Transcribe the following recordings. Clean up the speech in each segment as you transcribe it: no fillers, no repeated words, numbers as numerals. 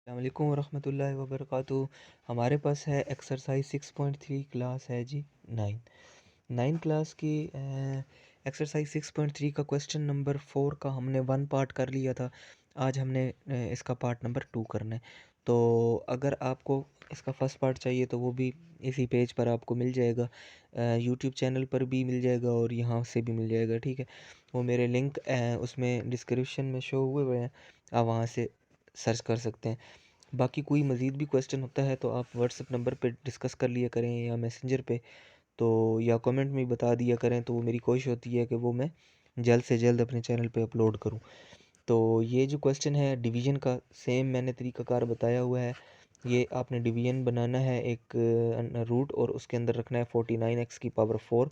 अस्सलामुअलैकुम वरहमतुल्लाहि वबरकातुहू। हमारे पास है एक्सरसाइज 6.3 क्लास है जी 9 क्लास की एक्सरसाइज 6.3 का क्वेश्चन नंबर 4 का हमने 1 पार्ट कर लिया था। आज हमने इसका पार्ट नंबर 2 करना है। तो अगर आपको इसका फर्स्ट पार्ट चाहिए तो वो भी इसी पेज पर आपको मिल जाएगा, यूट्यूब चैनल पर भी मिल जाएगा और यहाँ से भी मिल जाएगा। ठीक है, वो मेरे लिंक उसमें डिस्क्रिप्शन में शो हुए हुए हैं, आप वहाँ से सर्च कर सकते हैं। बाकी कोई मज़ीद भी क्वेश्चन होता है तो आप व्हाट्सएप नंबर पे डिस्कस कर लिया करें या मैसेंजर पे, तो या कमेंट में बता दिया करें, तो वो मेरी कोशिश होती है कि वो मैं जल्द से जल्द अपने चैनल पे अपलोड करूं। तो ये जो क्वेश्चन है डिवीज़न का, सेम मैंने तरीक़ाकार बताया हुआ है। ये आपने डिवीज़न बनाना है एक रूट और उसके अंदर रखना है 49x की पावर 4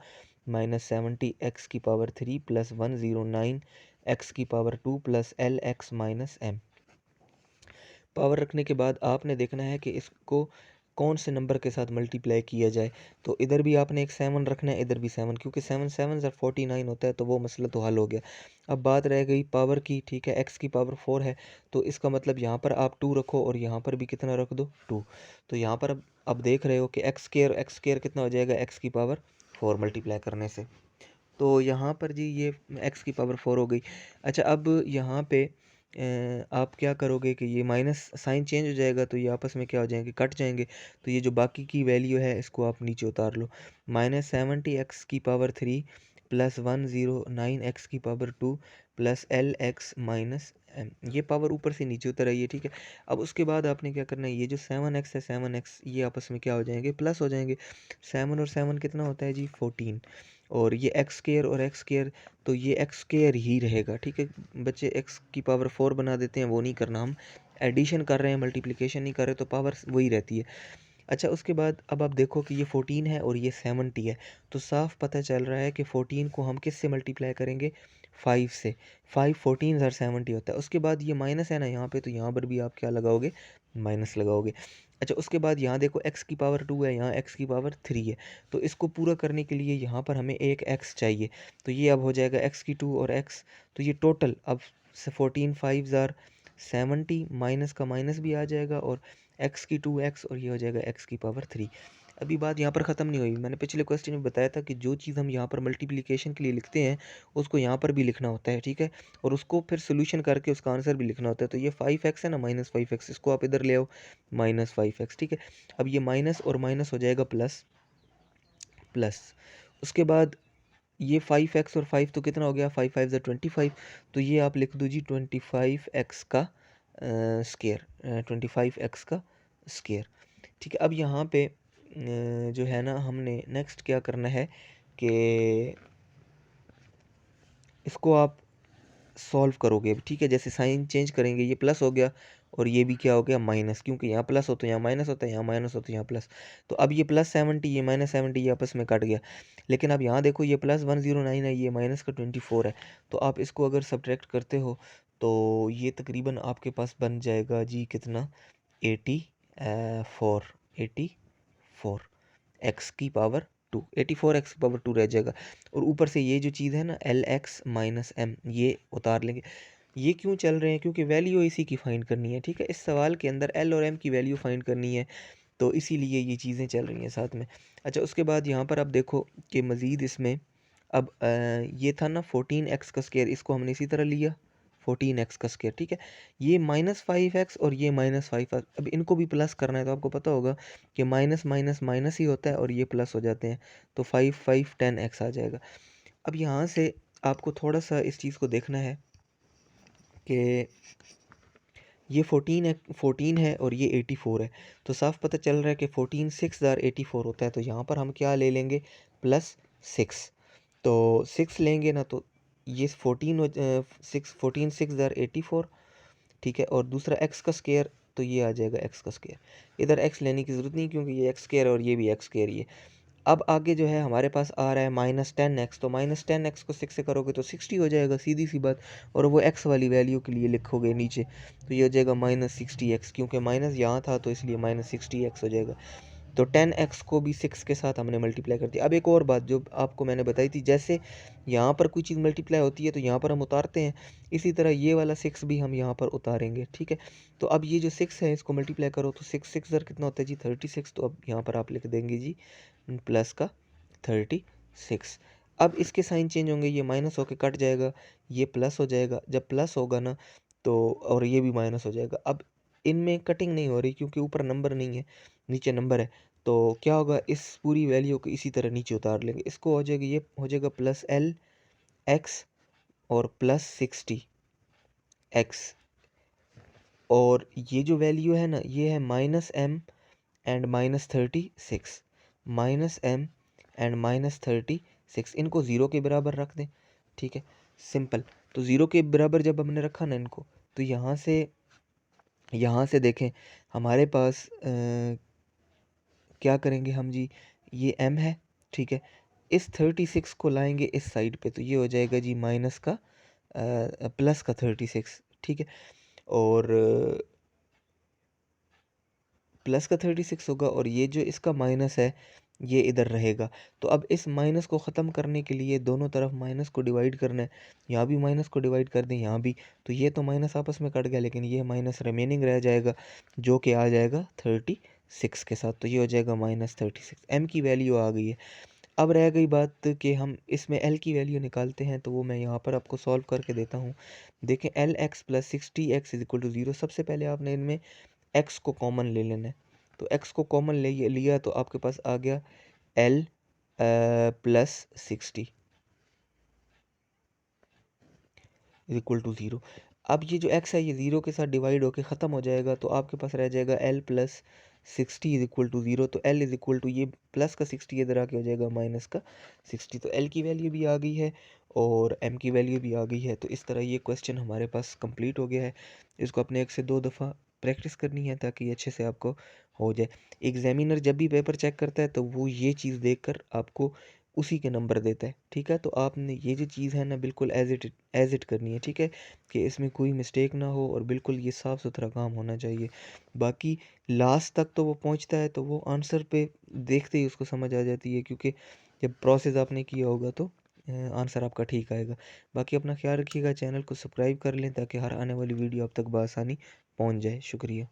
माइनस 70x की पावर 3 प्लस 109x की power 2 plus LX minus M। Power रखने के बाद आपने देखना है कि इसको कौन से नंबर के साथ मल्टीप्लाई किया जाए। तो इधर भी आपने एक 7 रखना है, इधर भी 7, क्योंकि 7 7 और 49 होता है, तो वो मसला तो हल हो गया। अब बात रह गई पावर की। ठीक है, x की पावर 4 है तो इसका मतलब यहाँ पर आप 2 रखो और यहाँ पर भी कितना रख दो, 2। तो यहाँ पर अब देख रहे हो कि एक्स स्केयर कितना हो जाएगा, x की पावर 4 मल्टीप्लाई करने से। तो यहाँ पर जी ये x की पावर 4 हो गई। अच्छा, अब यहाँ पे आप क्या करोगे कि ये माइनस साइन चेंज हो जाएगा, तो ये आपस में क्या हो जाएंगे, कट जाएंगे। तो ये जो बाकी की वैल्यू है इसको आप नीचे उतार लो। माइनस 70x की पावर 3 प्लस 109x की power 2 plus LX minus M। ये पावर ऊपर से नीचे उतर आई है। ठीक है, अब उसके बाद आपने क्या करना है, ये जो 7x है, 7x ये आपस में क्या हो जाएंगे, प्लस हो जाएंगे। 7 और 7 कितना होता है जी, 14। और ये एक्स स्केयर और एक्स स्केयर, तो ये एक्स स्केयर ही रहेगा। ठीक है बच्चे, एक्स की पावर 4 बना देते हैं, वो नहीं करना, हम एडिशन कर रहे हैं, मल्टीप्लिकेशन नहीं कर रहे, तो पावर वही रहती है। अच्छा, उसके बाद अब आप देखो कि ये 14 है और ये 70 है, तो साफ पता चल रहा है कि 14 को हम किस से मल्टीप्लाई करेंगे, 5 से। 5 14 और 70 होता है। उसके बाद ये माइनस है ना यहाँ पे, तो यहाँ पर भी आप क्या लगाओगे, माइनस लगाओगे। अच्छा, उसके बाद यहाँ देखो x की पावर 2 है, यहाँ x की पावर 3 है, तो इसको पूरा करने के लिए यहाँ पर हमें एक x चाहिए। तो ये अब हो जाएगा x की 2 और x, तो ये टोटल अब 14 5 ज़ार 70, माइनस का माइनस भी आ जाएगा और x की 2x और ये हो जाएगा x की पावर 3। अभी बात यहाँ पर ख़त्म नहीं हुई। मैंने पिछले क्वेश्चन में बताया था कि जो चीज़ हम यहाँ पर मल्टीप्लिकेशन के लिए लिखते हैं उसको यहाँ पर भी लिखना होता है। ठीक है, और उसको फिर सोल्यूशन करके उसका आंसर भी लिखना होता है। तो ये 5x है ना, माइनस 5x, इसको आप इधर ले आओ, माइनस 5x। ठीक है, अब ये माइनस और माइनस हो जाएगा प्लस प्लस। उसके बाद ये 5x और 5 तो कितना हो गया, 5 5 ज़ा 25, तो ये आप लिख दो जी 25x का स्केयर, 25x का स्केयर। ठीक है, अब यहाँ पे जो है ना, हमने नेक्स्ट क्या करना है कि इसको आप सॉल्व करोगे। ठीक है, जैसे साइन चेंज करेंगे, ये प्लस हो गया और ये भी क्या हो गया, माइनस, क्योंकि यहाँ प्लस हो तो यहाँ माइनस होता है, यहाँ माइनस हो तो यहाँ प्लस। तो अब ये प्लस 70 ये माइनस 70 ये आपस में कट गया। लेकिन अब यहाँ देखो, ये प्लस 109 है, ये माइनस का 24 है, तो आप इसको अगर सब्ट्रैक्ट करते हो तो ये तकरीबन आपके पास बन जाएगा जी कितना, 84 84 एक्स की पावर 2, 84 एक्स की पावर 2 रह जाएगा। और ऊपर से ये जो चीज़ है ना, LX माइनस M, ये उतार लेंगे। ये क्यों चल रहे हैं, क्योंकि वैल्यू इसी की फाइंड करनी है। ठीक है, इस सवाल के अंदर L और M की वैल्यू फाइंड करनी है, तो इसीलिए ये चीज़ें चल रही हैं साथ में। अच्छा, उसके बाद यहाँ पर आप देखो कि मज़ीद इसमें अब ये था ना 14x का स्केयर, इसको हमने इसी तरह लिया 14x का स्केयर। ठीक है, ये माइनस 5x और ये माइनस 5x, अब इनको भी प्लस करना है, तो आपको पता होगा कि माइनस माइनस माइनस ही होता है और ये प्लस हो जाते हैं, तो 5 5 10x आ जाएगा। अब यहाँ से आपको थोड़ा सा इस चीज़ को देखना है कि ये 14 है और ये 84 है, तो साफ पता चल रहा है कि 14 6 ज़ार 84 होता है। तो यहाँ पर हम क्या ले लेंगे, प्लस 6। तो 6 लेंगे ना, तो ये 14 6 ज़ार 84। ठीक है, और दूसरा एक्स का स्केयर, तो ये आ जाएगा एक्स का स्केयर। इधर एक्स लेने की ज़रूरत नहीं, क्योंकि ये एक्स स्केयर और ये भी एक्स स्केयर ही है। अब आगे जो है हमारे पास आ रहा है माइनस 10x, तो माइनस 10x को 6 से करोगे तो 60 हो जाएगा, सीधी सी बात। और वो x वाली वैल्यू के लिए लिखोगे नीचे, तो ये हो जाएगा माइनस 60x, क्योंकि माइनस यहाँ था तो इसलिए माइनस 60x हो जाएगा। तो 10x को भी 6 के साथ हमने मल्टीप्लाई कर दिया। अब एक और बात जो आपको मैंने बताई थी, जैसे यहाँ पर कोई चीज़ मल्टीप्लाई होती है तो यहाँ पर हम उतारते हैं, इसी तरह ये वाला 6 भी हम यहाँ पर उतारेंगे, ठीक है। तो अब ये जो 6 है इसको मल्टीप्लाई करो तो 6 ज़र कितना होता है जी 36। तो अब यहाँ पर आप लिख देंगे जी प्लस का 36। अब इसके साइन चेंज होंगे, ये माइनस होके कट जाएगा, ये प्लस हो जाएगा। जब प्लस होगा ना तो और ये भी माइनस हो जाएगा। अब इनमें कटिंग नहीं हो रही क्योंकि ऊपर नंबर नहीं है, नीचे नंबर है। तो क्या होगा, इस पूरी वैल्यू को इसी तरह नीचे उतार लेंगे। इसको हो जाएगा, ये हो जाएगा प्लस एल एक्स और प्लस 60x। और ये जो वैल्यू है ना ये है minus M and minus 36। Minus M and minus 36, इनको ज़ीरो के बराबर रख दें, ठीक है, सिंपल। तो ज़ीरो के बराबर जब हमने रखा ना इनको, तो यहाँ से देखें हमारे पास क्या करेंगे हम जी, ये m है, ठीक है, इस 36 को लाएंगे इस साइड पे तो ये हो जाएगा जी माइनस का प्लस का 36, ठीक है। और प्लस का 36 होगा और ये जो इसका माइनस है ये इधर रहेगा। तो अब इस माइनस को ख़त्म करने के लिए दोनों तरफ माइनस को डिवाइड करना है, यहाँ भी माइनस को डिवाइड कर दें, यहाँ भी। तो ये तो माइनस आपस में कट गया लेकिन ये माइनस रिमेनिंग रह जाएगा जो कि आ जाएगा 36 के साथ। तो ये हो जाएगा माइनस 36। एम की वैल्यू आ गई है। अब रह गई बात कि हम इसमें एल की वैल्यू निकालते हैं, तो वो मैं यहाँ पर आपको सॉल्व करके देता हूँ। देखें L X plus 60x is equal to 0। सबसे पहले आपने इनमें x को कॉमन ले लेना है। तो x को कॉमन ले लिया तो आपके पास आ गया l plus 60 is equal to 0। अब ये जो x है ये 0 के साथ डिवाइड होके ख़त्म हो जाएगा, तो आपके पास रह जाएगा l plus 60 is equal to 0। तो l इज इक्वल टू ये प्लस का 60 इधर आके हो जाएगा माइनस का 60। तो l की वैल्यू भी आ गई है और m की वैल्यू भी आ गई है। तो इस तरह ये क्वेश्चन हमारे पास कंप्लीट हो गया है। इसको अपने 1 से 2 दफ़ा प्रैक्टिस करनी है ताकि अच्छे से आपको हो जाए। एग्जामिनर जब भी पेपर चेक करता है तो वो ये चीज़ देखकर आपको उसी के नंबर देता है, ठीक है। तो आपने ये जो चीज़ है ना बिल्कुल एज इट करनी है, ठीक है, कि इसमें कोई मिस्टेक ना हो और बिल्कुल ये साफ़ सुथरा काम होना चाहिए। बाकी लास्ट तक तो वो पहुंचता है तो वो आंसर पे देखते ही उसको समझ आ जाती है, क्योंकि जब प्रोसेस आपने किया होगा तो आंसर आपका ठीक आएगा। बाकी अपना ख्याल रखिएगा, चैनल को सब्सक्राइब कर लें ताकि हर आने वाली वीडियो आप तक बआसानी पहुंच जाए। शुक्रिया।